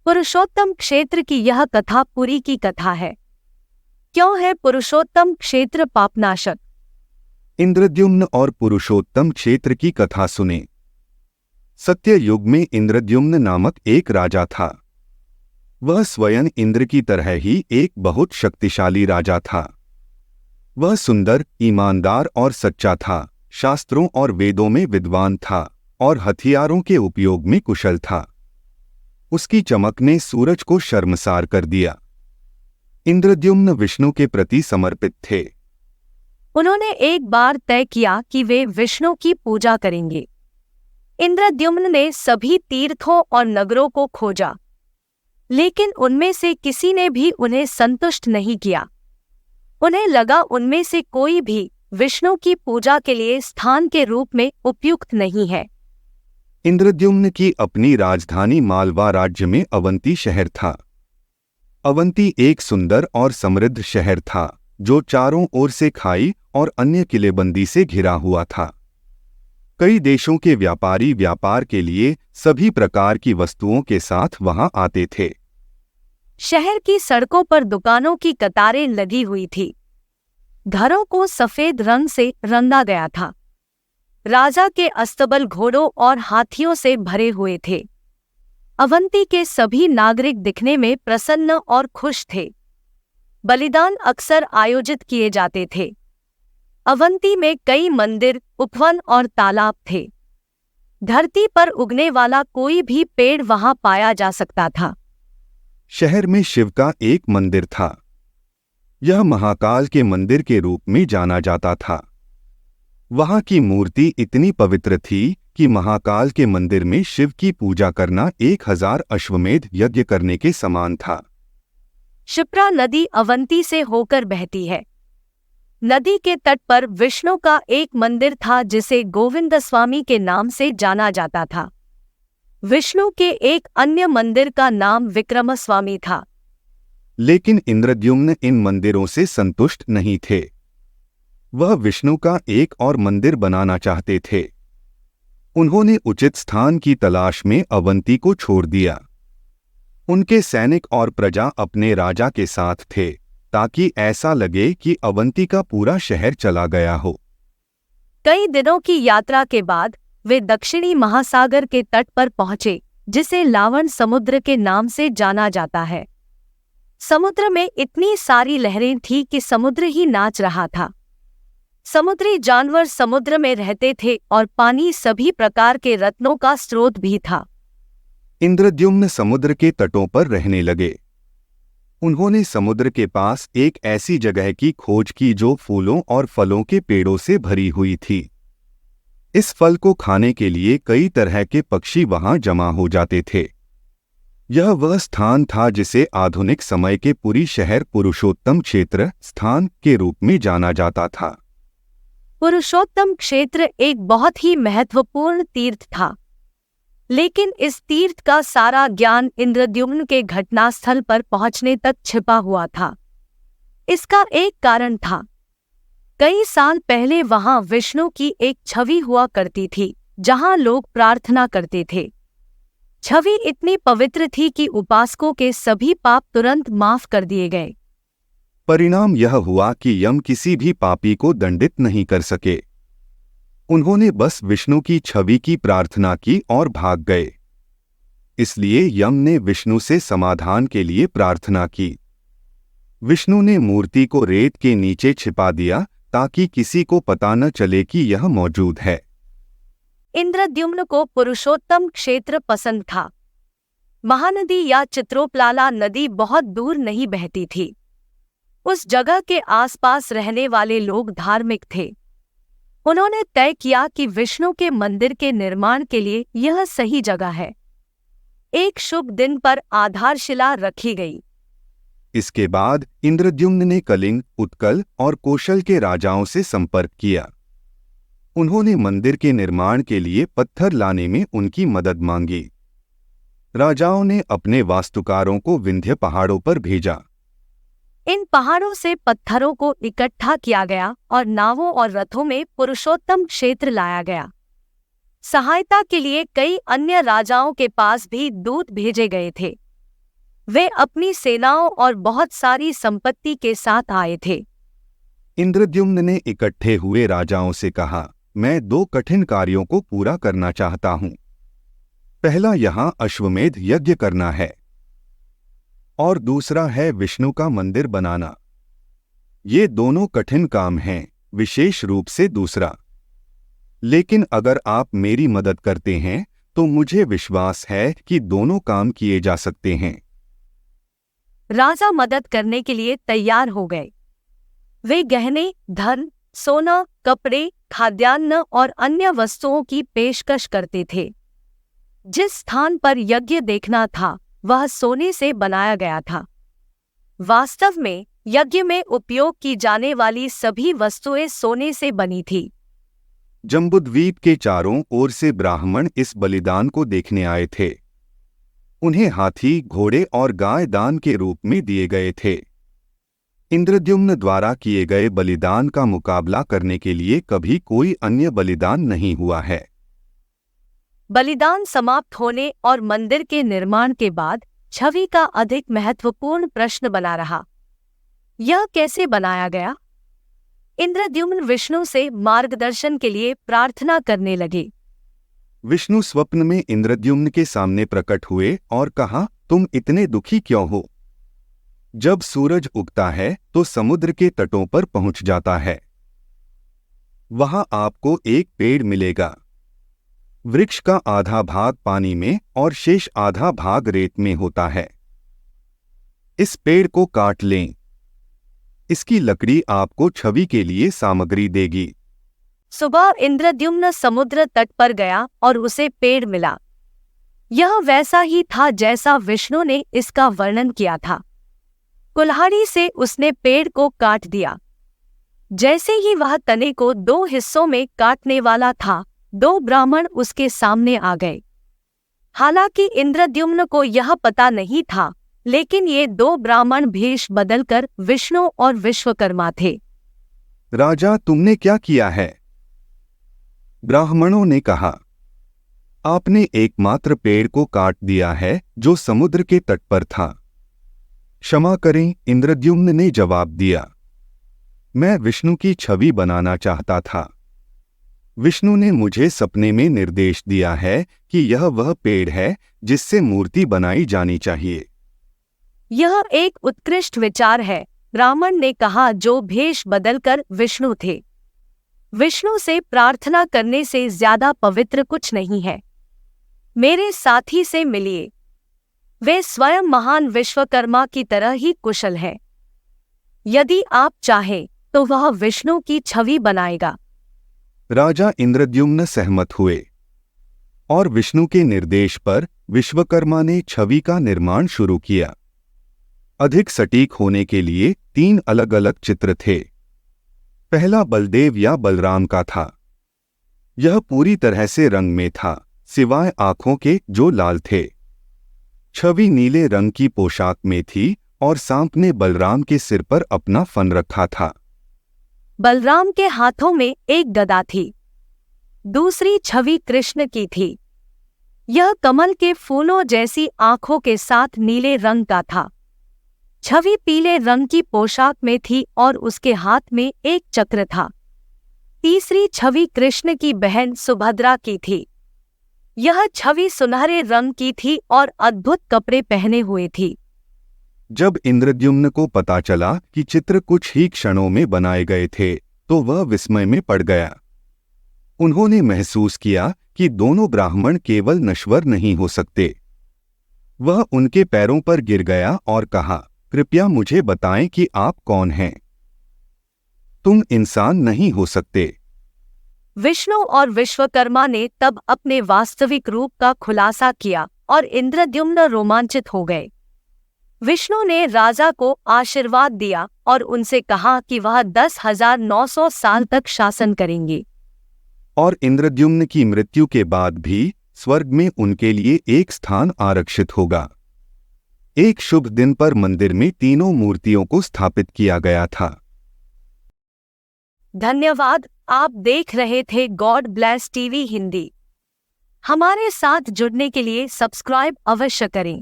पुरुषोत्तम क्षेत्र की यह कथा पुरी की कथा है। क्यों है पुरुषोत्तम क्षेत्र पापनाशक? इंद्रद्युम्न और पुरुषोत्तम क्षेत्र की कथा सुने। सत्य युग में इंद्रद्युम्न नामक एक राजा था। वह स्वयं इंद्र की तरह ही एक बहुत शक्तिशाली राजा था। वह सुंदर, ईमानदार और सच्चा था, शास्त्रों और वेदों में विद्वान था और हथियारों के उपयोग में कुशल था। उसकी चमक ने सूरज को शर्मसार कर दिया। इंद्रद्युम्न विष्णु के प्रति समर्पित थे। उन्होंने एक बार तय किया कि वे विष्णु की पूजा करेंगे। इंद्रद्युम्न ने सभी तीर्थों और नगरों को खोजा, लेकिन उनमें से किसी ने भी उन्हें संतुष्ट नहीं किया। उन्हें लगा उनमें से कोई भी विष्णु की पूजा के लिए स्थान के रूप में उपयुक्त नहीं है। इंद्रद्युम्न की अपनी राजधानी मालवा राज्य में अवंती शहर था। अवंती एक सुंदर और समृद्ध शहर था जो चारों ओर से खाई और अन्य किलेबंदी से घिरा हुआ था। कई देशों के व्यापारी व्यापार के लिए सभी प्रकार की वस्तुओं के साथ वहां आते थे। शहर की सड़कों पर दुकानों की कतारें लगी हुई थी। घरों को सफेद रंग से रंगा गया था। राजा के अस्तबल घोड़ों और हाथियों से भरे हुए थे। अवंती के सभी नागरिक दिखने में प्रसन्न और खुश थे। बलिदान अक्सर आयोजित किए जाते थे। अवंती में कई मंदिर, उपवन और तालाब थे। धरती पर उगने वाला कोई भी पेड़ वहां पाया जा सकता था। शहर में शिव का एक मंदिर था। यह महाकाल के मंदिर के रूप में जाना जाता था। वहां की मूर्ति इतनी पवित्र थी कि महाकाल के मंदिर में शिव की पूजा करना 1000 अश्वमेध यज्ञ करने के समान था। क्षिप्रा नदी अवंती से होकर बहती है। नदी के तट पर विष्णु का एक मंदिर था जिसे गोविंदस्वामी के नाम से जाना जाता था। विष्णु के एक अन्य मंदिर का नाम विक्रमस्वामी था। लेकिन इंद्रद्युम्न इन मंदिरों से संतुष्ट नहीं थे। वह विष्णु का एक और मंदिर बनाना चाहते थे। उन्होंने उचित स्थान की तलाश में अवंती को छोड़ दिया। उनके सैनिक और प्रजा अपने राजा के साथ थे ताकि ऐसा लगे कि अवंती का पूरा शहर चला गया हो। कई दिनों की यात्रा के बाद वे दक्षिणी महासागर के तट पर पहुंचे, जिसे लावण समुद्र के नाम से जाना जाता है। समुद्र में इतनी सारी लहरें थीं कि समुद्र ही नाच रहा था। समुद्री जानवर समुद्र में रहते थे और पानी सभी प्रकार के रत्नों का स्रोत भी था। इंद्रद्युम्न समुद्र के तटों पर रहने लगे। उन्होंने समुद्र के पास एक ऐसी जगह की खोज की जो फूलों और फलों के पेड़ों से भरी हुई थी। इस फल को खाने के लिए कई तरह के पक्षी वहां जमा हो जाते थे। यह वह स्थान था जिसे आधुनिक समय के पुरी शहर पुरुषोत्तम क्षेत्र स्थान के रूप में जाना जाता था। पुरुषोत्तम क्षेत्र एक बहुत ही महत्वपूर्ण तीर्थ था, लेकिन इस तीर्थ का सारा ज्ञान इंद्रद्युम्न के घटनास्थल पर पहुंचने तक छिपा हुआ था। इसका एक कारण था। कई साल पहले वहां विष्णु की एक छवि हुआ करती थी जहां लोग प्रार्थना करते थे। छवि इतनी पवित्र थी कि उपासकों के सभी पाप तुरंत माफ कर दिए गए। परिणाम यह हुआ कि यम किसी भी पापी को दंडित नहीं कर सके। उन्होंने बस विष्णु की छवि की प्रार्थना की और भाग गए। इसलिए यम ने विष्णु से समाधान के लिए प्रार्थना की। विष्णु ने मूर्ति को रेत के नीचे छिपा दिया ताकि किसी को पता न चले कि यह मौजूद है। इंद्रद्युम्न को पुरुषोत्तम क्षेत्र पसंद था। महानदी या चित्रोप्लाला नदी बहुत दूर नहीं बहती थी। उस जगह के आसपास रहने वाले लोग धार्मिक थे। उन्होंने तय किया कि विष्णु के मंदिर के निर्माण के लिए यह सही जगह है। एक शुभ दिन पर आधारशिला रखी गई। इसके बाद इंद्रद्युम्न ने कलिंग, उत्कल और कौशल के राजाओं से संपर्क किया। उन्होंने मंदिर के निर्माण के लिए पत्थर लाने में उनकी मदद मांगी। राजाओं ने अपने वास्तुकारों को विंध्य पहाड़ों पर भेजा। इन पहाड़ों से पत्थरों को इकट्ठा किया गया और नावों और रथों में पुरुषोत्तम क्षेत्र लाया गया। सहायता के लिए कई अन्य राजाओं के पास भी दूत भेजे गए थे। वे अपनी सेनाओं और बहुत सारी संपत्ति के साथ आए थे। इंद्रद्युम्न ने इकट्ठे हुए राजाओं से कहा, मैं 2 कठिन कार्यों को पूरा करना चाहता हूं। पहला यहाँ अश्वमेध यज्ञ करना है और दूसरा है विष्णु का मंदिर बनाना। ये दोनों कठिन काम हैं, विशेष रूप से दूसरा। लेकिन अगर आप मेरी मदद करते हैं तो मुझे विश्वास है कि दोनों काम किए जा सकते हैं। राजा मदद करने के लिए तैयार हो गए। वे गहने, धन, सोना, कपड़े, खाद्यान्न और अन्य वस्तुओं की पेशकश करते थे। जिस स्थान पर यज्ञ देखना था वह सोने से बनाया गया था। वास्तव में यज्ञ में उपयोग की जाने वाली सभी वस्तुएं सोने से बनी थी। जम्बूद्वीप के चारों ओर से ब्राह्मण इस बलिदान को देखने आए थे। उन्हें हाथी, घोड़े और गाय दान के रूप में दिए गए थे। इंद्रद्युम्न द्वारा किए गए बलिदान का मुकाबला करने के लिए कभी कोई अन्य बलिदान नहीं हुआ है। बलिदान समाप्त होने और मंदिर के निर्माण के बाद छवि का अधिक महत्वपूर्ण प्रश्न बना रहा। यह कैसे बनाया गया? इंद्रद्युम्न विष्णु से मार्गदर्शन के लिए प्रार्थना करने लगे। विष्णु स्वप्न में इंद्रद्युम्न के सामने प्रकट हुए और कहा, तुम इतने दुखी क्यों हो? जब सूरज उगता है तो समुद्र के तटों पर पहुंच जाता है। वहां आपको एक पेड़ मिलेगा। वृक्ष का आधा भाग पानी में और शेष आधा भाग रेत में होता है। इस पेड़ को काट लें। इसकी लकड़ी आपको छवि के लिए सामग्री देगी। सुबह इंद्रद्युम्न समुद्र तट पर गया और उसे पेड़ मिला। यह वैसा ही था जैसा विष्णु ने इसका वर्णन किया था। कुल्हाड़ी से उसने पेड़ को काट दिया। जैसे ही वह तने को 2 हिस्सों में काटने वाला था, 2 ब्राह्मण उसके सामने आ गए। हालांकि इंद्रद्युम्न को यह पता नहीं था, लेकिन ये 2 ब्राह्मण भेष बदलकर विष्णु और विश्वकर्मा थे। राजा, तुमने क्या किया है? ब्राह्मणों ने कहा, आपने एकमात्र पेड़ को काट दिया है जो समुद्र के तट पर था। क्षमा करें, इंद्रद्युम्न ने जवाब दिया। मैं विष्णु की छवि बनाना चाहता था। विष्णु ने मुझे सपने में निर्देश दिया है कि यह वह पेड़ है जिससे मूर्ति बनाई जानी चाहिए। यह एक उत्कृष्ट विचार है, ब्राह्मण ने कहा, जो भेष बदलकर विष्णु थे। विष्णु से प्रार्थना करने से ज्यादा पवित्र कुछ नहीं है। मेरे साथी से मिलिए। वे स्वयं महान विश्वकर्मा की तरह ही कुशल है। यदि आप चाहें तो वह विष्णु की छवि बनाएगा। राजा इंद्रद्युम्न सहमत हुए और विष्णु के निर्देश पर विश्वकर्मा ने छवि का निर्माण शुरू किया। अधिक सटीक होने के लिए 3 अलग-अलग चित्र थे। पहला बलदेव या बलराम का था। यह पूरी तरह से रंग में था, सिवाय आंखों के जो लाल थे। छवि नीले रंग की पोशाक में थी और सांप ने बलराम के सिर पर अपना फन रखा था। बलराम के हाथों में एक गदा थी। दूसरी छवि कृष्ण की थी। यह कमल के फूलों जैसी आंखों के साथ नीले रंग का था। छवि पीले रंग की पोशाक में थी और उसके हाथ में एक चक्र था। तीसरी छवि कृष्ण की बहन सुभद्रा की थी। यह छवि सुनहरे रंग की थी और अद्भुत कपड़े पहने हुए थी। जब इंद्रद्युम्न को पता चला कि चित्र कुछ ही क्षणों में बनाए गए थे, तो वह विस्मय में पड़ गया। उन्होंने महसूस किया कि दोनों ब्राह्मण केवल नश्वर नहीं हो सकते। वह उनके पैरों पर गिर गया और कहा, कृपया मुझे बताएं कि आप कौन हैं? तुम इंसान नहीं हो सकते। विष्णु और विश्वकर्मा ने तब अपने वास्तविक रूप का खुलासा किया और इंद्रद्युम्न रोमांचित हो गए। विष्णु ने राजा को आशीर्वाद दिया और उनसे कहा कि वह 10,900 साल तक शासन करेंगे। और इंद्रद्युम्न की मृत्यु के बाद भी स्वर्ग में उनके लिए एक स्थान आरक्षित होगा। एक शुभ दिन पर मंदिर में तीनों मूर्तियों को स्थापित किया गया था। धन्यवाद। आप देख रहे थे गॉड ब्लेस टीवी हिंदी। हमारे साथ जुड़ने के लिए सब्सक्राइब अवश्य करें।